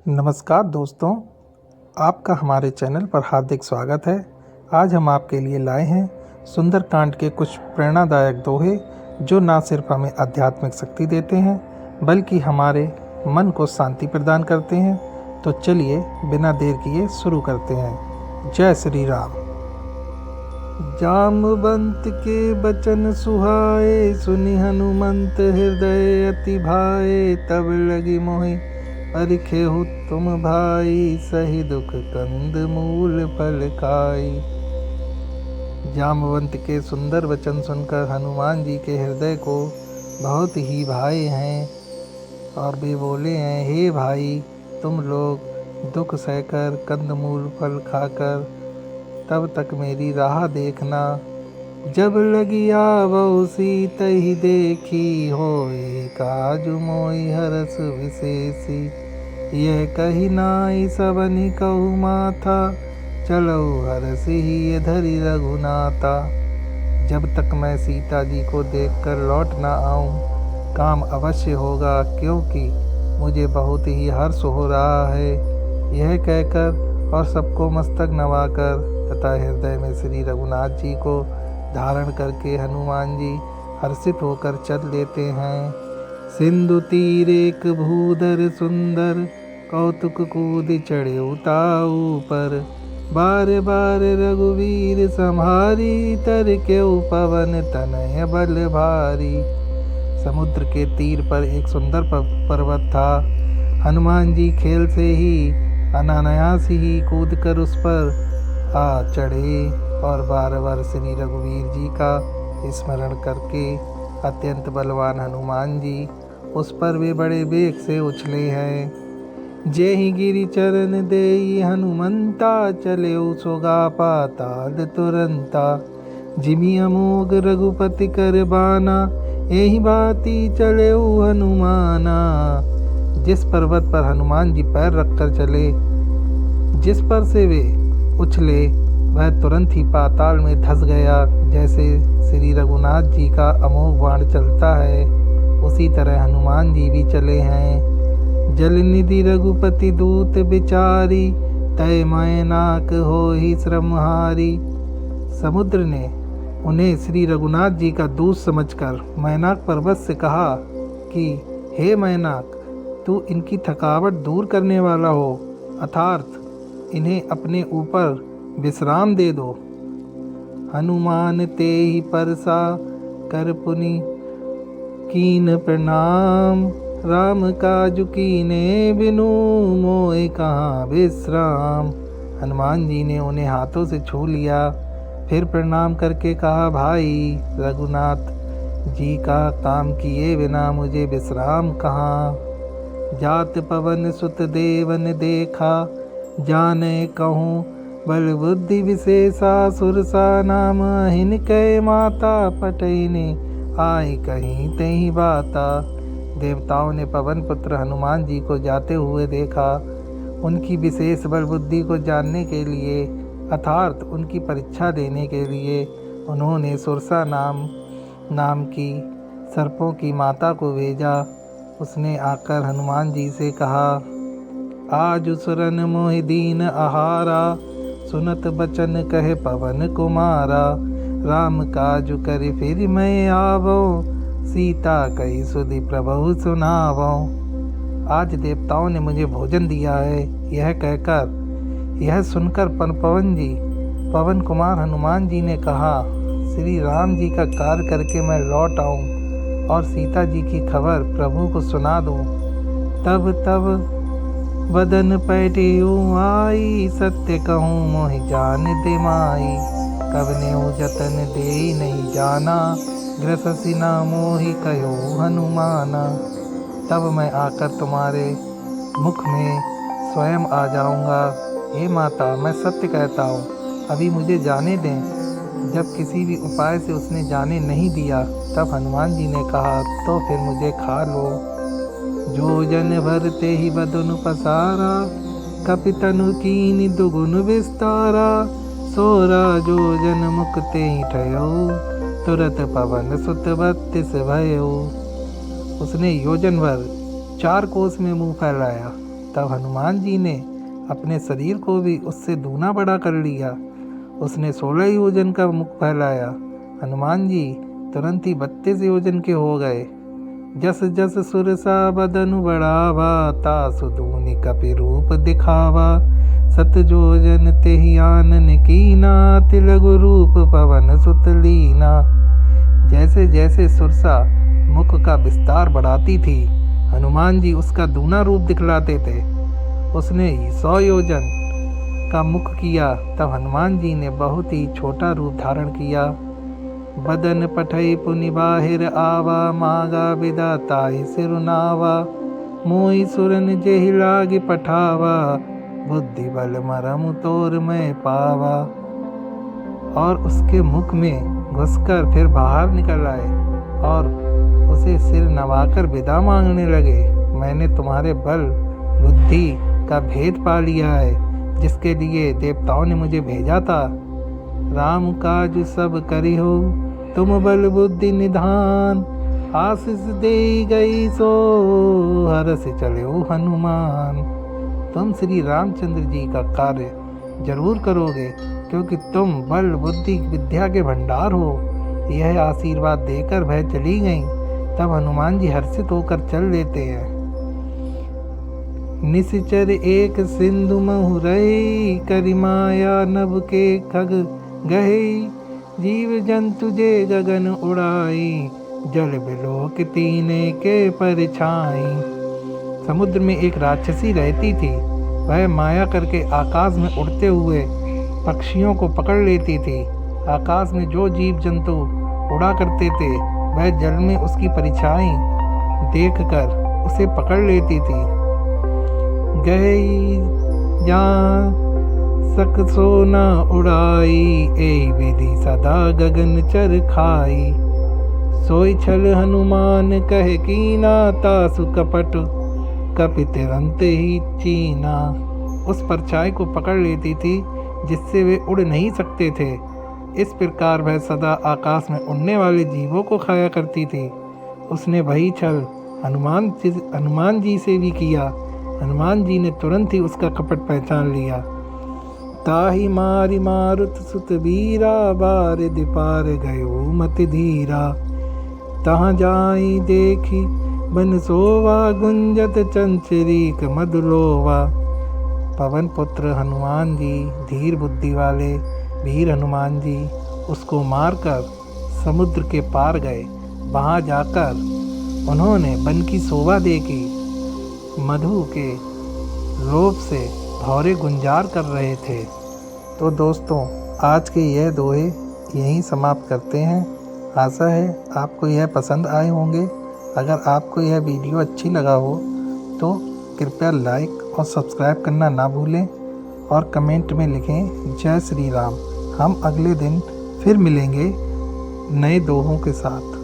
नमस्कार दोस्तों, आपका हमारे चैनल पर हार्दिक स्वागत है। आज हम आपके लिए लाए हैं सुंदरकांड के कुछ प्रेरणादायक दोहे जो न सिर्फ हमें आध्यात्मिक शक्ति देते हैं बल्कि हमारे मन को शांति प्रदान करते हैं। तो चलिए बिना देर किए शुरू करते हैं। जय श्री राम। जामवंत के बचन सुहाए, सुनि हनुमंत हृदय अति भाए। तब लगी मोहि परिखेहु तुम भाई, सही दुख कंद मूल फल खाई। जामवंत के सुंदर वचन सुनकर हनुमान जी के हृदय को बहुत ही भाए हैं और वे बोले हैं, हे भाई, तुम लोग दुख सहकर कंदमूल फल खाकर तब तक मेरी राह देखना। जब लगी आवो सीतहि देखी, होए काजु मोहि हरस विशेषी। यह कही नाई सबनि कहु माथा, चलो हरसि ही धरि रघुनाथा। जब तक मैं सीता जी को देखकर लौट ना आऊं, काम अवश्य होगा, क्योंकि मुझे बहुत ही हर्ष हो रहा है। यह कहकर और सबको मस्तक नवाकर तथा हृदय में श्री रघुनाथ जी को धारण करके हनुमान जी हर्षित होकर चल लेते हैं। सिंधु तीर एक भूधर सुंदर, कौतुक कूद चढ़े उताऊ पर। बार बार रघुवीर संहारी, तर के पवन तनय बल भारी। समुद्र के तीर पर एक सुंदर पर्वत था। हनुमान जी खेल से ही अनायास ही कूद कर उस पर आ चढ़े और बार बार श्री रघुवीर जी का स्मरण करके अत्यंत बलवान हनुमान जी उस पर वे बड़े वेग से उछले हैं। जे ही गिरि चरण देई हनुमंता, चले सोगा पाताल तुरंता। जिमि अमोघ रघुपति कर बाना, यही बाती चले हनुमाना। जिस पर्वत पर हनुमान जी पैर रखकर चले, जिस पर से वे उछले, वह तुरंत ही पाताल में धंस गया। जैसे श्री रघुनाथ जी का अमोघ बाण चलता है, उसी तरह हनुमान जी भी चले हैं। जलनिधि रघुपति दूत बिचारी, तय मैनाक होहि श्रमहारी। समुद्र ने उन्हें श्री रघुनाथ जी का दूत समझकर मैनाक पर्वत से कहा कि हे मैनाक, तू इनकी थकावट दूर करने वाला हो, अर्थात इन्हें अपने ऊपर विश्राम दे दो। हनुमान ते ही परसा कर पुनि कीन प्रणाम। राम काजु कीने बिनु, मोए कहाँ विश्राम। हनुमान जी ने उन्हें हाथों से छू लिया, फिर प्रणाम करके कहा, भाई रघुनाथ जी का काम किए बिना मुझे विश्राम कहाँ। जात पवन सुत देवन देखा, जाने कहूँ बल बुद्धि विशेषा। सुरसा नाम हिनकै माता, पटैने आय कहीं तही बाता। देवताओं ने पवन पुत्र हनुमान जी को जाते हुए देखा। उनकी विशेष बल बुद्धि को जानने के लिए अर्थात उनकी परीक्षा देने के लिए उन्होंने सुरसा नाम की सर्पों की माता को भेजा। उसने आकर हनुमान जी से कहा, आज सुरन मोहि दीन आहारा। सुनत बचन कहे पवन कुमारा। राम काजु करि फिर मैं आवो, सीता कही सुधि प्रभु सुनावो। आज देवताओं ने मुझे भोजन दिया है। यह सुनकर पवन कुमार हनुमान जी ने कहा, श्री राम जी का कार्य करके मैं लौट आऊं और सीता जी की खबर प्रभु को सुना दूं। तब वदन पैठियु आई, सत्य कहूँ मोहि जान दे माई। कवनेउ जतन देई नहीं जाना, ग्रससि ना मोहि कहो हनुमाना। तब मैं आकर तुम्हारे मुख में स्वयं आ जाऊंगा। हे माता, मैं सत्य कहता हूँ, अभी मुझे जाने दें। जब किसी भी उपाय से उसने जाने नहीं दिया, तब हनुमान जी ने कहा, तो फिर मुझे खा लो। जो जन भरते ही बदन पसारा, कपितनु कीनि दुगुन विस्तारा। सोरा जो जन मुक्ते ही ठयो, तुरत पवन सुत 32 भयो। उसने योजन भर 4 कोस में मुंह फैलाया तब हनुमान जी ने अपने शरीर को भी उससे दूना बड़ा कर लिया। उसने 16 योजन का मुख फैलाया। हनुमान जी तुरंत ही 32 योजन के हो गए। जस जस सुरसा बदनु बढ़ावा, तासु दूनि कपि रूप दिखावा। सत जोजन तेहि आनन कीना, तिलगु रूप पवन सुत लीना। जैसे जैसे सुरसा मुख का विस्तार बढ़ाती थी, हनुमान जी उसका दूना रूप दिखलाते थे। उसने 100 योजन का मुख किया, तब हनुमान जी ने बहुत ही छोटा रूप धारण किया। बदन पठई पुनि बाहिर आवा, मागा विदाताहि सिरुनावा। मोहि सुरन जेहि लागे पठावा, बुद्धि बल मरमु तोर मैं पावा। और उसके मुख में घुसकर फिर बाहर निकल आए और उसे सिर नवाकर विदा मांगने लगे। मैंने तुम्हारे बल बुद्धि का भेद पा लिया है, जिसके लिए देवताओं ने मुझे भेजा था। राम काज सब करिहो, तुम बल बुद्धि निधान। आशीष दे गई सो, हरस चले हनुमान। तुम श्री रामचंद्र जी का कार्य जरूर करोगे, क्योंकि तुम बल बुद्धि विद्या के भंडार हो। यह आशीर्वाद देकर वह चली गईं। तब हनुमान जी हर्षित होकर चल देते हैं। निश्चर एक सिंधु महु रही, करि माया नभ के खग गहे। जीव जंतु जे गगन उड़ाई, जल बिलोक तीने के परछाई। समुद्र में एक राक्षसी रहती थी। वह माया करके आकाश में उड़ते हुए पक्षियों को पकड़ लेती थी। आकाश में जो जीव जंतु उड़ा करते थे, वह जल में उसकी परछाई देखकर उसे पकड़ लेती थी। गई जहाँ सक सोना उड़ाई, ए विधि सदा गगन चर खाई। सोई छल हनुमान कहे कीना, तासु कपट कपि तुरंत ही चीना। उस परछाई को पकड़ लेती थी, जिससे वे उड़ नहीं सकते थे। इस प्रकार वह सदा आकाश में उड़ने वाले जीवों को खाया करती थी। उसने वही छल हनुमान जी से भी किया। हनुमान जी ने तुरंत ही उसका कपट पहचान लिया। ताहि मारि मारुत सुत वीरा, बारिधि पार गयो मति धीरा। तहाँ जाई देखी बन सोवा, गुंजत चंचरीक मधुलोवा। पवन पुत्र हनुमान जी, धीर बुद्धि वाले वीर हनुमान जी उसको मारकर समुद्र के पार गए। वहाँ जाकर उन्होंने वन की शोभा देखी। मधु के लोभ से भौरे गुंजार कर रहे थे। तो दोस्तों, आज के यह दोहे यहीं समाप्त करते हैं। आशा है आपको यह पसंद आए होंगे। अगर आपको यह वीडियो अच्छी लगा हो तो कृपया लाइक और सब्सक्राइब करना ना भूलें और कमेंट में लिखें जय श्री राम। हम अगले दिन फिर मिलेंगे नए दोहों के साथ।